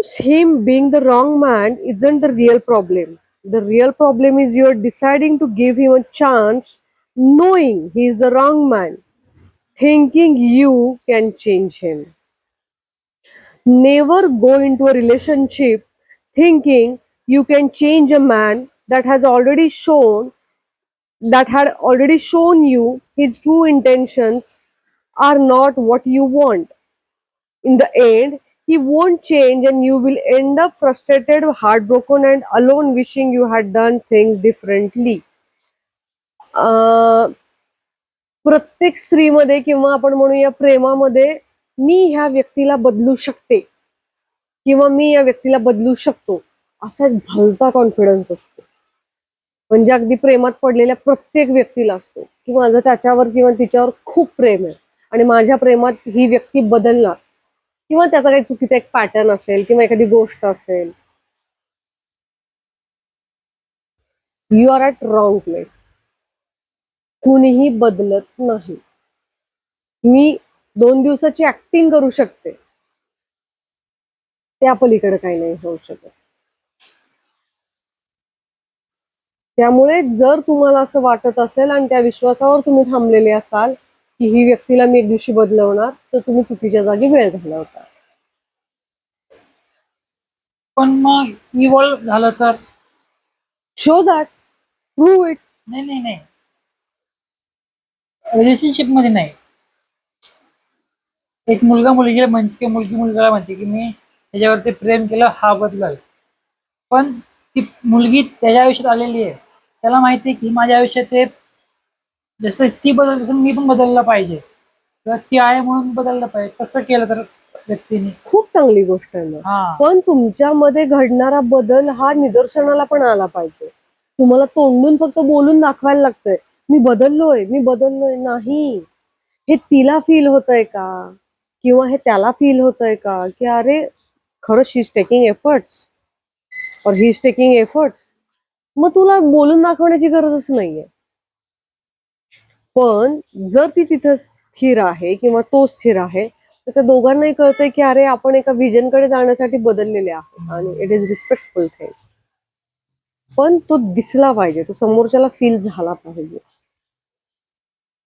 Sometimes him being the wrong man isn't the real problem. The real problem is you're deciding to give him a chance knowing he is the wrong man, thinking you can change him. Never go into a relationship thinking you can change a man that had already shown you his true intentions are not what you want. In the end, he won't change and you will end up frustrated, heartbroken, and alone wishing you had done things differently. अं, प्रत्येक स्त्रीमध्ये किंवा आपण म्हणूया प्रेमामध्ये मी ह्या व्यक्तीला बदलू शकते किंवा मी या व्यक्तीला बदलू शकतो असा एक भलता कॉन्फिडन्स असतो. म्हणजे अगदी प्रेमात पडलेल्या प्रत्येक व्यक्तीला असतो की माझं त्याच्यावर किंवा तिच्यावर खूप प्रेम आहे आणि माझ्या प्रेमात ही व्यक्ती बदलणार किंवा त्याचा काही चुकीचा एक पॅटर्न असेल किंवा एखादी गोष्ट असेल. You are at wrong place. कुणीही बदलत नाही. मी 2 दिवसाची ऍक्टिंग करू शकते, त्या पलीकडे काही नाही होऊ शकत. त्यामुळे जर तुम्हाला असं वाटत असेल आणि त्या विश्वासावर तुम्ही थांबलेले असाल की ही व्यक्तीला मी एक दिवशी बदलवणार, तर तुम्ही चुकीच्या जागी वेळ घालवता. पण मग इव्हॉल्व झालं तर शो दॅट, प्रूव्ह इट. नाही नाही नाही, रिलेशनशिप मध्ये नाही. एक मुलगा मुलगीला म्हणते की मुलगी मुलगाला म्हणते की मी त्याच्यावरती प्रेम केलं, हा बदलल. पण ती मुलगी त्याच्या आयुष्यात आलेली आहे, त्याला माहिती आहे की माझ्या आयुष्यात ते जसं ती बदल तसं मी पण बदललं पाहिजे किंवा ती आहे म्हणून बदललं पाहिजे. तसं केलं तर व्यक्तीने खूप चांगली गोष्ट आहे ना. हा पण तुमच्यामध्ये घडणारा बदल हा निदर्शनाला पण आला पाहिजे. तुम्हाला तोंडून फक्त बोलून दाखवायला लागतंय मी बदललोय मी बदललोय. नाही, हे तिला फील होतंय का किंवा हे त्याला फील होतंय का की अरे खरंच शी इज टेकिंग एफर्ट्स और ही इज टेकिंग एफर्ट्स, मग तुला बोलून दाखवण्याची गरजच नाहीये. पण जर ती तिथं स्थिर आहे किंवा तो स्थिर आहे तर त्या दोघांनाही कळतंय की अरे आपण एका व्हिजनकडे जाण्यासाठी बदललेले आहोत आणि इट इज रिस्पेक्टफुल थिंग. पण तो दिसला पाहिजे, तो समोरच्याला फील झाला पाहिजे.